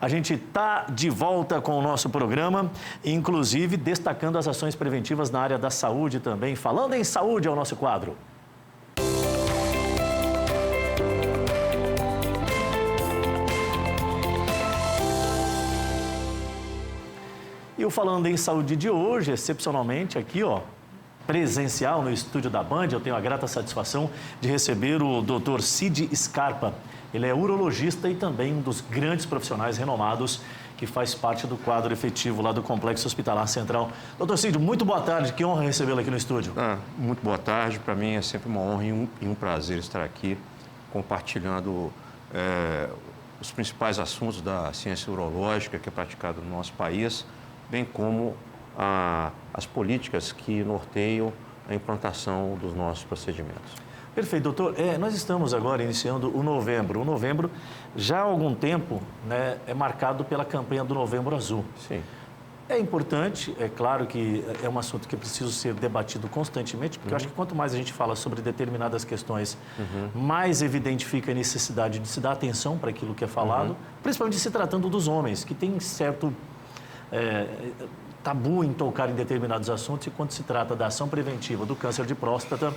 A gente está de volta com o nosso programa, inclusive destacando as ações preventivas na área da saúde também. Falando em saúde, é o nosso quadro. E o Falando em Saúde de hoje, excepcionalmente aqui, presencial no estúdio da Band, eu tenho a grata satisfação de receber o Dr. Cid Scarpa. Ele é urologista e também um dos grandes profissionais renomados que faz parte do quadro efetivo lá do Complexo Hospitalar Central. Dr. Cid, muito boa tarde, que honra recebê-lo aqui no estúdio. Muito boa tarde, para mim é sempre uma honra e um prazer estar aqui compartilhando os principais assuntos da ciência urológica que é praticada no nosso país, bem como as políticas que norteiam a implantação dos nossos procedimentos. Perfeito, doutor. Nós estamos agora iniciando o novembro. O novembro, já há algum tempo, né, é marcado pela campanha do Novembro Azul. Sim. É importante, é claro que é um assunto que precisa ser debatido constantemente, porque eu acho que quanto mais a gente fala sobre determinadas questões, mais evidente fica a necessidade de se dar atenção para aquilo que é falado, principalmente se tratando dos homens, que tem certo tabu em tocar em determinados assuntos, e quando se trata da ação preventiva do câncer de próstata,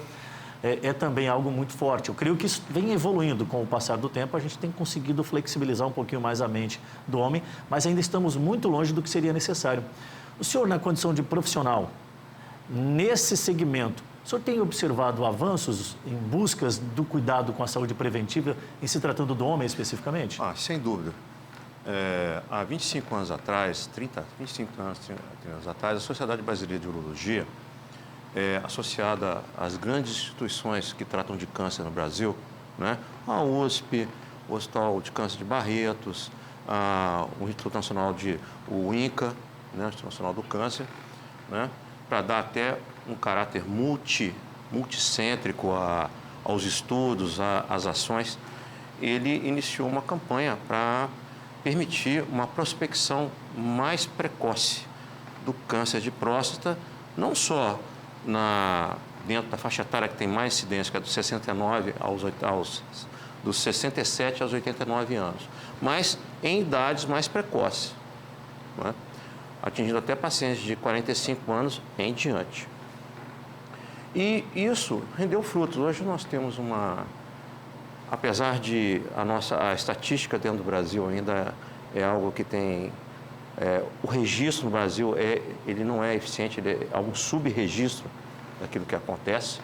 é também algo muito forte. Eu creio que isso vem evoluindo com o passar do tempo, a gente tem conseguido flexibilizar um pouquinho mais a mente do homem, mas ainda estamos muito longe do que seria necessário. O senhor, na condição de profissional, nesse segmento, o senhor tem observado avanços em buscas do cuidado com a saúde preventiva, em se tratando do homem especificamente? Sem dúvida. Há 25 anos atrás, 25 anos atrás, a Sociedade Brasileira de Urologia, associada às grandes instituições que tratam de câncer no Brasil, né? A USP, o Hospital de Câncer de Barretos, o Instituto Nacional o INCA, né? O Instituto Nacional do Câncer, né? Para dar até um caráter multicêntrico aos estudos, às ações, ele iniciou uma campanha para permitir uma prospecção mais precoce do câncer de próstata, não só dentro da faixa etária que tem mais incidência, que é dos 69 dos 67 aos 89 anos, mas em idades mais precoces, né? Atingindo até pacientes de 45 anos em diante. E isso rendeu frutos. Hoje nós temos apesar de a estatística dentro do Brasil ainda é algo que tem... o registro no Brasil, ele não é eficiente, ele é um sub-registro daquilo que acontece.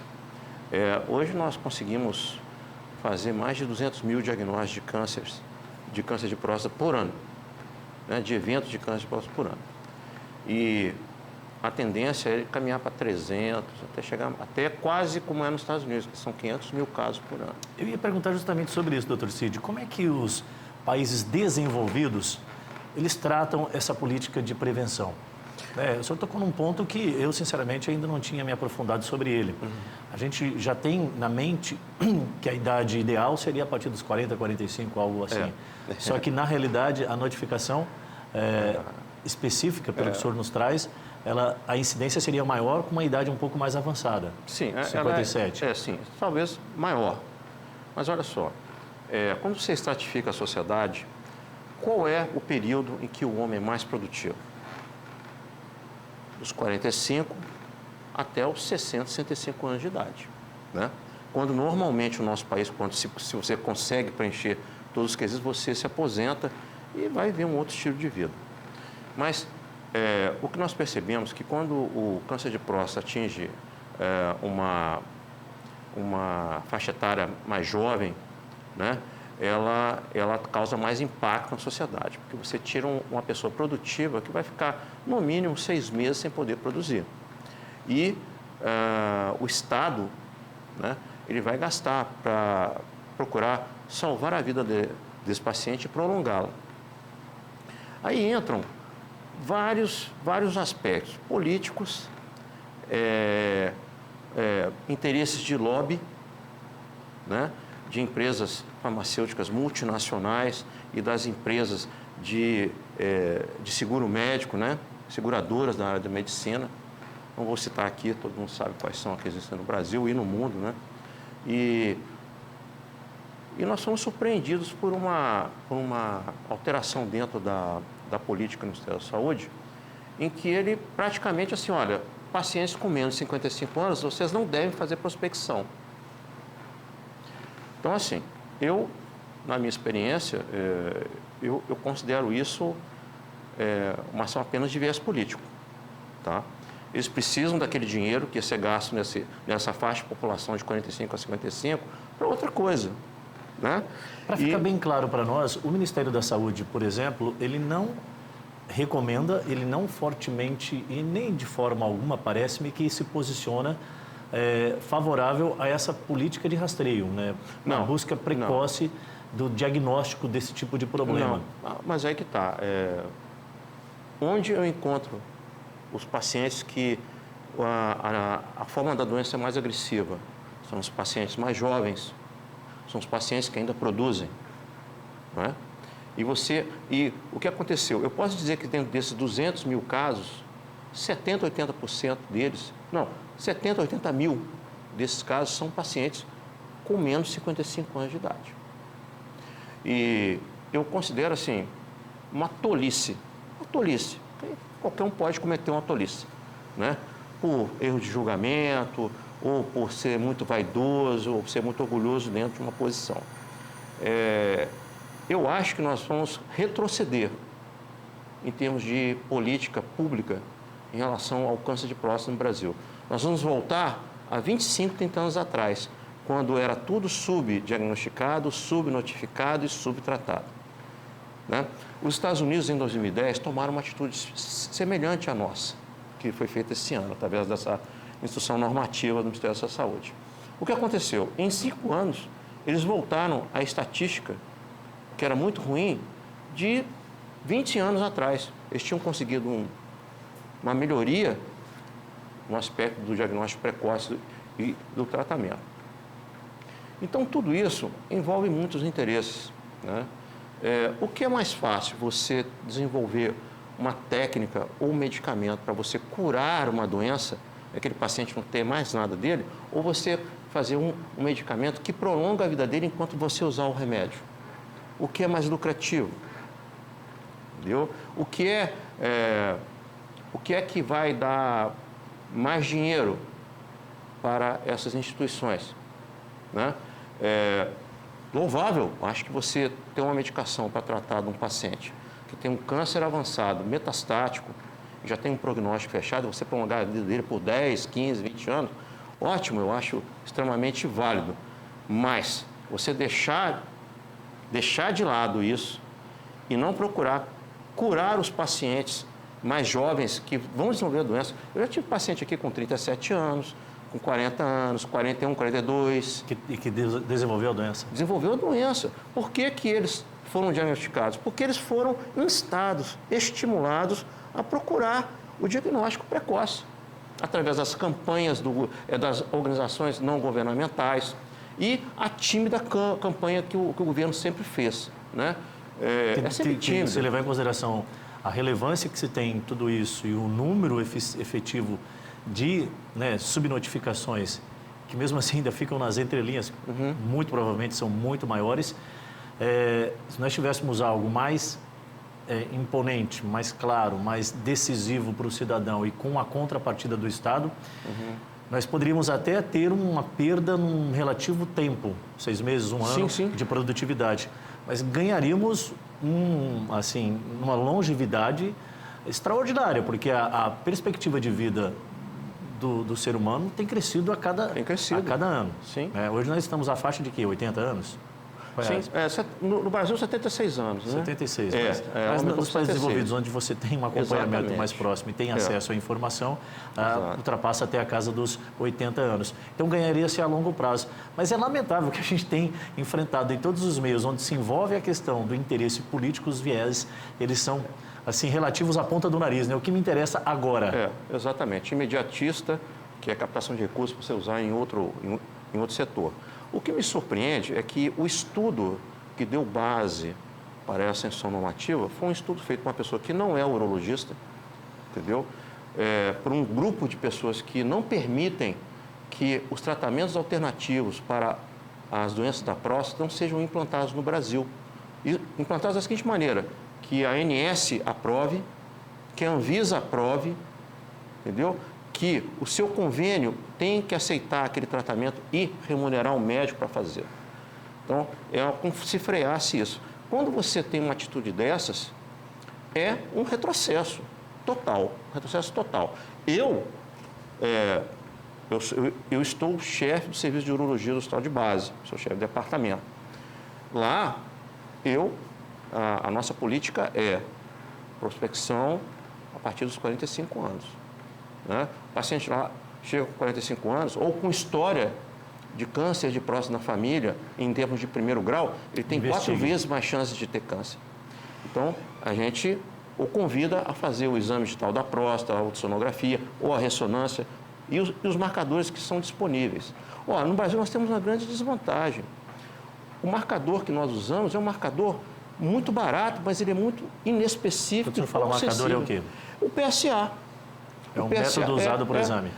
Hoje nós conseguimos fazer mais de 200 mil diagnósticos de câncer de próstata por ano, né, de eventos de câncer de próstata por ano. E a tendência é caminhar para 300, até chegar até quase como é nos Estados Unidos, que são 500 mil casos por ano. Eu ia perguntar justamente sobre isso, doutor Cid. Como é que os países desenvolvidos, eles tratam essa política de prevenção? O senhor tocou num ponto que eu, sinceramente, ainda não tinha me aprofundado sobre ele. A gente já tem na mente que a idade ideal seria a partir dos 40, 45, algo assim. Só que, na realidade, a notificação específica, pelo que o senhor nos traz, a incidência seria maior com uma idade um pouco mais avançada. Sim, 57. Sim, talvez maior. Mas olha só, quando você estratifica a sociedade, qual é o período em que o homem é mais produtivo? Dos 45 até os 60, 65 anos de idade, né? Quando normalmente o nosso país, se você consegue preencher todos os quesitos, você se aposenta e vai ver um outro estilo de vida. Mas o que nós percebemos é que quando o câncer de próstata atinge uma faixa etária mais jovem, né, ela causa mais impacto na sociedade, porque você tira uma pessoa produtiva que vai ficar, no mínimo, 6 meses sem poder produzir. E o Estado, né, ele vai gastar para procurar salvar a vida desse paciente e prolongá-la. Aí entram vários aspectos políticos, interesses de lobby, né, de empresas farmacêuticas multinacionais e das empresas de seguro médico, né, seguradoras da área da medicina. Não vou citar aqui, todo mundo sabe quais são as que existem no Brasil e no mundo, né? E E nós fomos surpreendidos por uma alteração dentro da política no Ministério da Saúde, em que ele praticamente assim, olha, pacientes com menos de 55 anos, vocês não devem fazer prospecção. Então, assim, na minha experiência, eu considero isso uma ação apenas de viés político, tá? Eles precisam daquele dinheiro que ia ser gasto nessa faixa de população de 45 a 55 para outra coisa, né? Para ficar bem claro para nós, o Ministério da Saúde, por exemplo, ele não recomenda, ele não fortemente e nem de forma alguma, parece-me, que se posiciona favorável a essa política de rastreio, né? Na busca precoce do diagnóstico desse tipo de problema. Não, mas aí que está. Onde eu encontro os pacientes que a forma da doença é mais agressiva? São os pacientes mais jovens, são os pacientes que ainda produzem, não é? E o que aconteceu? Eu posso dizer que dentro desses 200 mil casos, 70, 80% deles, 70, 80 mil desses casos são pacientes com menos de 55 anos de idade. E eu considero, assim, uma tolice. Qualquer um pode cometer uma tolice, né? Por erro de julgamento, ou por ser muito vaidoso, ou por ser muito orgulhoso dentro de uma posição. Eu acho que nós vamos retroceder em termos de política pública em relação ao câncer de próstata no Brasil. Nós vamos voltar a 25, 30 anos atrás, quando era tudo subdiagnosticado, subnotificado e subtratado, né? Os Estados Unidos, em 2010, tomaram uma atitude semelhante à nossa, que foi feita esse ano, através dessa instrução normativa do Ministério da Saúde. O que aconteceu? Em 5 anos, eles voltaram à estatística, que era muito ruim, de 20 anos atrás. Eles tinham conseguido uma melhoria no aspecto do diagnóstico precoce e do tratamento. Então, tudo isso envolve muitos interesses, né? O que é mais fácil? Você desenvolver uma técnica ou um medicamento para você curar uma doença, aquele paciente não ter mais nada dele, ou você fazer um medicamento que prolonga a vida dele enquanto você usar o remédio? O que é mais lucrativo? Entendeu? O que é que vai dar mais dinheiro para essas instituições, né? Louvável, acho que você tem uma medicação para tratar de um paciente que tem um câncer avançado, metastático, já tem um prognóstico fechado, você prolongar a vida dele por 10, 15, 20 anos, ótimo, eu acho extremamente válido. Mas você deixar de lado isso e não procurar curar os pacientes mais jovens que vão desenvolver a doença. Eu já tive paciente aqui com 37 anos, com 40 anos, 41, 42. E que desenvolveu a doença. Desenvolveu a doença. Por que eles foram diagnosticados? Porque eles foram instados, estimulados a procurar o diagnóstico precoce, através das campanhas das organizações não governamentais e a tímida campanha que o governo sempre fez, né? É sempre tímida. Se levar em consideração a relevância que se tem em tudo isso e o número efetivo de subnotificações, que mesmo assim ainda ficam nas entrelinhas, muito provavelmente são muito maiores. Se nós tivéssemos algo mais imponente, mais claro, mais decisivo para o cidadão e com a contrapartida do Estado, nós poderíamos até ter uma perda num relativo tempo, 6 meses, um ano, de produtividade, mas ganharíamos uma longevidade extraordinária, porque a perspectiva de vida do ser humano tem crescido a cada ano. Sim. Hoje nós estamos à faixa de quê? 80 anos? Sim, no Brasil, 76 anos, né? 76, mas nos países desenvolvidos, onde você tem um acompanhamento mais próximo e tem acesso à informação, ultrapassa até a casa dos 80 anos. Então, ganharia-se a longo prazo. Mas é lamentável que a gente tem enfrentado em todos os meios onde se envolve a questão do interesse político, os viés, eles são, assim, relativos à ponta do nariz, né? O que me interessa agora. Exatamente. Imediatista, que é captação de recursos para você usar em outro setor. O que me surpreende é que o estudo que deu base para essa instrução normativa foi um estudo feito por uma pessoa que não é urologista, entendeu? Por um grupo de pessoas que não permitem que os tratamentos alternativos para as doenças da próstata não sejam implantadas no Brasil. E implantadas da seguinte maneira, que a ANS aprove, que a Anvisa aprove, entendeu? Que o seu convênio tem que aceitar aquele tratamento e remunerar um médico para fazer. Então, é como se freasse isso. Quando você tem uma atitude dessas, é um retrocesso total, Eu estou chefe do serviço de urologia do Hospital de Base, sou chefe de departamento. Lá, a nossa política é prospecção a partir dos 45 anos. Né? O paciente lá chega com 45 anos ou com história de câncer de próstata na família, em termos de primeiro grau, ele tem 4 vezes mais chances de ter câncer. Então, a gente o convida a fazer o exame digital da próstata, a ultrassonografia ou a ressonância e os marcadores que são disponíveis. No Brasil nós temos uma grande desvantagem. O marcador que nós usamos é um marcador muito barato, mas ele é muito inespecífico. Quando você fala marcador, é o quê? O PSA. É um método usado para o exame.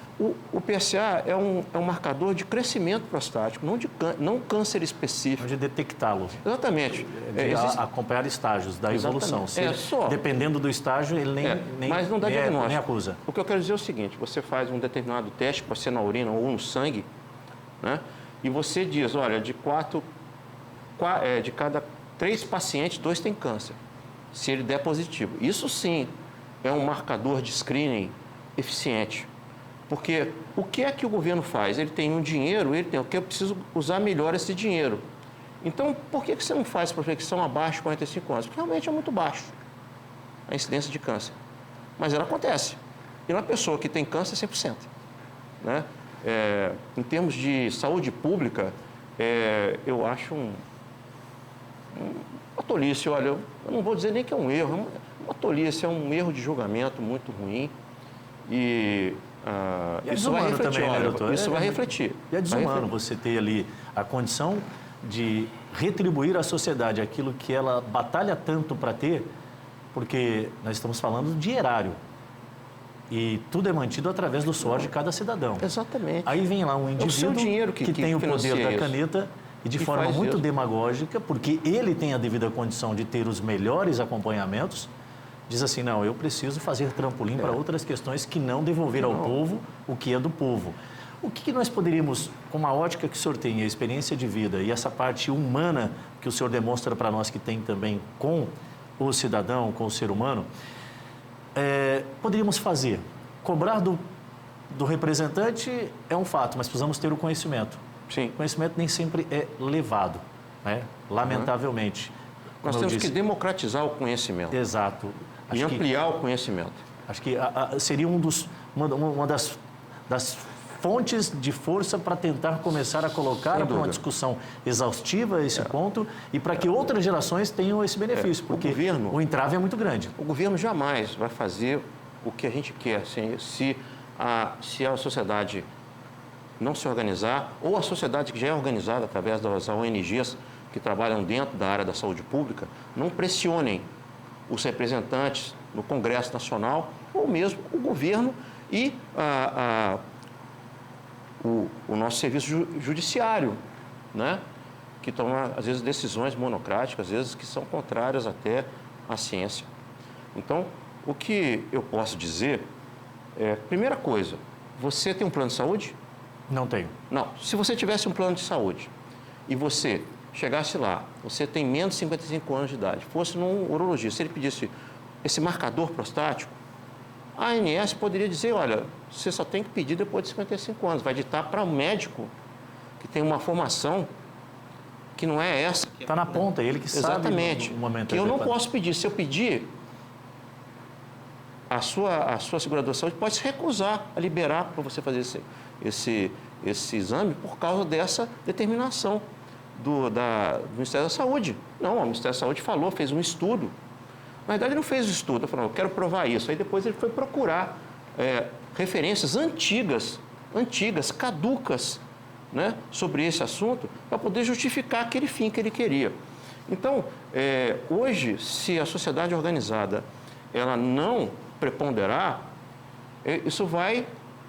O PSA é um marcador de crescimento prostático, não câncer específico. De detectá-lo. Exatamente. Acompanhar estágios da evolução. Dependendo do estágio, ele mas não dá diagnóstico. Nem acusa. O que eu quero dizer é o seguinte, você faz um determinado teste, pode ser na urina ou no sangue, né? E você diz, olha, de cada 3 pacientes, 2 têm câncer, se ele der positivo. Isso sim é um marcador de screening eficiente. Porque o que é que o governo faz? Ele tem um dinheiro, eu preciso usar melhor esse dinheiro. Então, por que você não faz prospecção abaixo de 45 anos? Porque realmente é muito baixo a incidência de câncer. Mas ela acontece. E uma pessoa que tem câncer é 100%. Né? Em termos de saúde pública, eu acho uma tolice. Olha, eu não vou dizer nem que é um erro, uma tolice, é um erro de julgamento muito ruim. E isso vai refletir, também, né, doutor? Isso vai refletir. E é desumano você ter ali a condição de retribuir à sociedade aquilo que ela batalha tanto para ter, porque nós estamos falando de erário. E tudo é mantido através do suor de cada cidadão. Exatamente. Aí vem lá um indivíduo que tem o poder da caneta e de forma muito demagógica, porque ele tem a devida condição de ter os melhores acompanhamentos, diz assim, não, eu preciso fazer trampolim para outras questões que não devolver ao povo o que é do povo. O que nós poderíamos, com uma ótica que o senhor tem, a experiência de vida e essa parte humana que o senhor demonstra para nós que tem também com o cidadão, com o ser humano, poderíamos fazer? Cobrar do representante é um fato, mas precisamos ter o conhecimento. Sim. O conhecimento nem sempre é levado, né? Lamentavelmente. Nós temos que democratizar o conhecimento. Exato. E ampliar o conhecimento. Acho que seria uma das fontes de força para tentar começar a colocar para uma discussão exaustiva esse ponto e para que outras gerações tenham esse benefício, porque o entrave é muito grande. O governo jamais vai fazer o que a gente quer se a sociedade não se organizar, ou a sociedade que já é organizada através das ONGs que trabalham dentro da área da saúde pública, não pressionem os representantes no Congresso Nacional ou mesmo o governo e o nosso serviço judiciário, né? Que toma, às vezes, decisões monocráticas, às vezes que são contrárias até à ciência. Então, o que eu posso dizer primeira coisa, você tem um plano de saúde? Não tenho. Não. Se você tivesse um plano de saúde e você chegasse lá, você tem menos de 55 anos de idade, fosse num urologista, se ele pedisse esse marcador prostático, a ANS poderia dizer, olha, você só tem que pedir depois de 55 anos, vai ditar para um médico que tem uma formação que não é essa. Está na ponta, ele que exatamente, sabe o momento. Que eu não posso pedir. Se eu pedir, a sua seguradora de saúde pode se recusar a liberar para você fazer esse exame por causa dessa determinação do Ministério da Saúde. Não, o Ministério da Saúde falou, fez um estudo. Na verdade, ele não fez o estudo, ele falou, eu quero provar isso. Aí depois ele foi procurar referências antigas, caducas, né, sobre esse assunto, para poder justificar aquele fim que ele queria. Então, hoje, se a sociedade organizada ela não preponderar, isso vai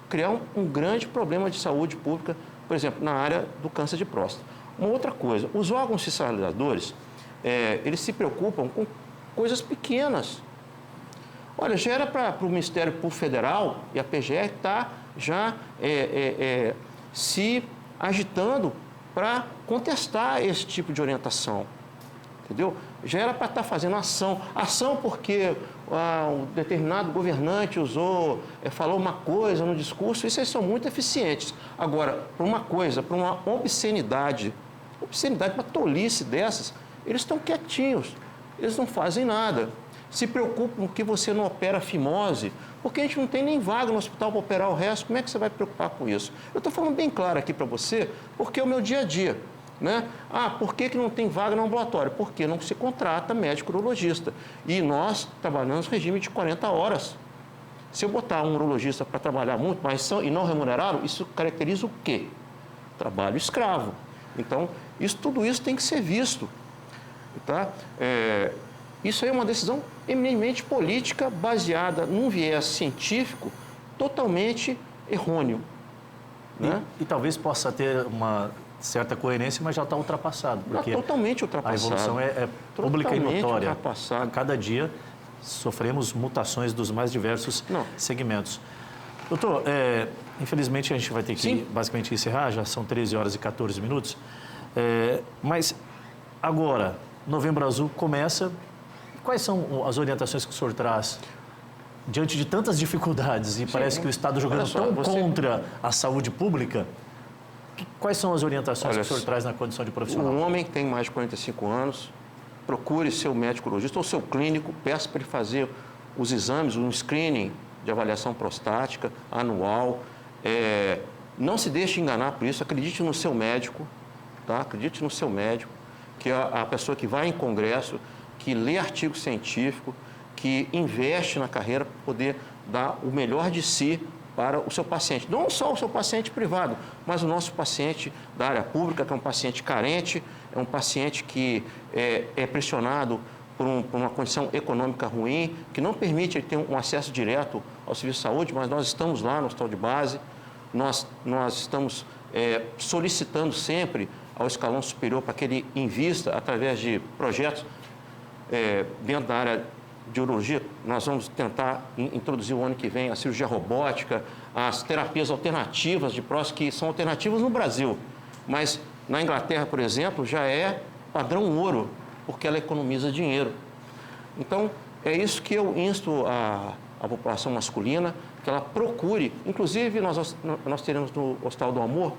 criar um grande problema de saúde pública, por exemplo, na área do câncer de próstata. Uma outra coisa, os órgãos fiscalizadores, eles se preocupam com coisas pequenas. Olha, já era para o Ministério Público Federal e a PGR estar já se agitando para contestar esse tipo de orientação, entendeu? Já era para estar fazendo ação porque um determinado governante falou uma coisa no discurso, isso aí são muito eficientes. Agora, para uma coisa, para uma obscenidade, uma tolice dessas, eles estão quietinhos, eles não fazem nada. Se preocupam que você não opera fimose, porque a gente não tem nem vaga no hospital para operar o resto, como é que você vai preocupar com isso? Eu estou falando bem claro aqui para você, porque é o meu dia a dia, né? Por que não tem vaga no ambulatório? Porque não se contrata médico urologista. E nós trabalhamos no regime de 40 horas. Se eu botar um urologista para trabalhar muito, mas e não remunerado, isso caracteriza o quê? Trabalho escravo. Então, tudo isso tem que ser visto, tá? Isso aí é uma decisão eminentemente política, baseada num viés científico totalmente errôneo, né? E talvez possa ter uma certa coerência, mas já está ultrapassado. Porque totalmente ultrapassado. A evolução é pública e notória. Ultrapassado. A cada dia sofremos mutações dos mais diversos segmentos. Doutor, infelizmente a gente vai ter que basicamente encerrar, já são 13 horas e 14 minutos. Mas agora, Novembro Azul começa. Quais são as orientações que o senhor traz diante de tantas dificuldades e parece que o Estado jogando contra a saúde pública? Quais são as orientações que o senhor traz na condição de profissional? Um homem que tem mais de 45 anos, procure seu médico urologista ou seu clínico, peça para ele fazer os exames, um screening de avaliação prostática anual. Não se deixe enganar por isso, acredite no seu médico, tá? Acredite no seu médico, que é a pessoa que vai em congresso, que lê artigo científico, que investe na carreira para poder dar o melhor de si para o seu paciente. Não só o seu paciente privado, mas o nosso paciente da área pública, que é um paciente carente, é um paciente que é pressionado por uma condição econômica ruim, que não permite ele ter um acesso direto ao serviço de saúde, mas nós estamos lá no hospital de base, nós estamos solicitando sempre ao escalão superior para que ele invista através de projetos dentro da área de urologia. Nós vamos tentar introduzir o ano que vem a cirurgia robótica, as terapias alternativas de próstata, que são alternativas no Brasil, mas na Inglaterra, por exemplo, já é padrão ouro, porque ela economiza dinheiro. Então, é isso que eu insto a população masculina, que ela procure. Inclusive, nós teremos no Hospital do Amor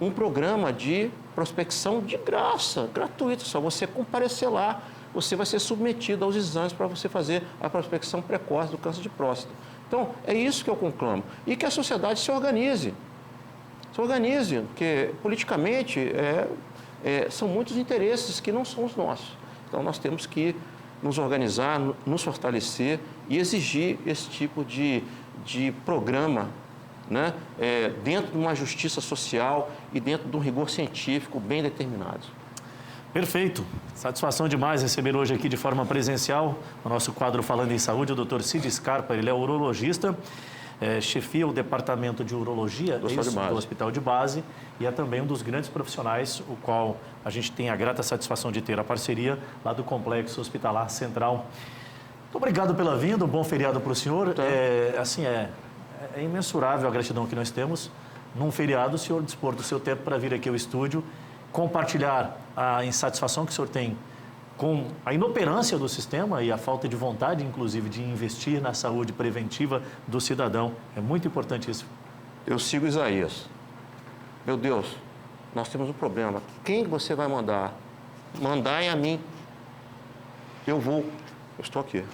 um programa de prospecção de graça, gratuito, só você comparecer lá, você vai ser submetido aos exames para você fazer a prospecção precoce do câncer de próstata. Então, é isso que eu conclamo. E que a sociedade se organize. Se organize, porque politicamente são muitos interesses que não são os nossos. Então, nós temos que nos organizar, nos fortalecer e exigir esse tipo de programa, né? Dentro de uma justiça social e dentro de um rigor científico bem determinado. Perfeito. Satisfação demais receber hoje aqui de forma presencial o nosso quadro Falando em Saúde, o Dr. Cid Scarpa. Ele é urologista, chefia o departamento de urologia do Hospital de Base e é também um dos grandes profissionais, o qual a gente tem a grata satisfação de ter a parceria lá do Complexo Hospitalar Central. Muito obrigado pela vinda, um bom feriado para o senhor. É imensurável a gratidão que nós temos. Num feriado, o senhor dispor do seu tempo para vir aqui ao estúdio, compartilhar a insatisfação que o senhor tem com a inoperância do sistema e a falta de vontade, inclusive, de investir na saúde preventiva do cidadão. É muito importante isso. Eu sigo Isaías. Meu Deus, nós temos um problema. Quem você vai mandar? Mandai a mim. Eu vou. Eu estou aqui.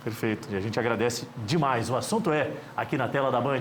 Perfeito. E a gente agradece demais. O assunto é aqui na tela da Band.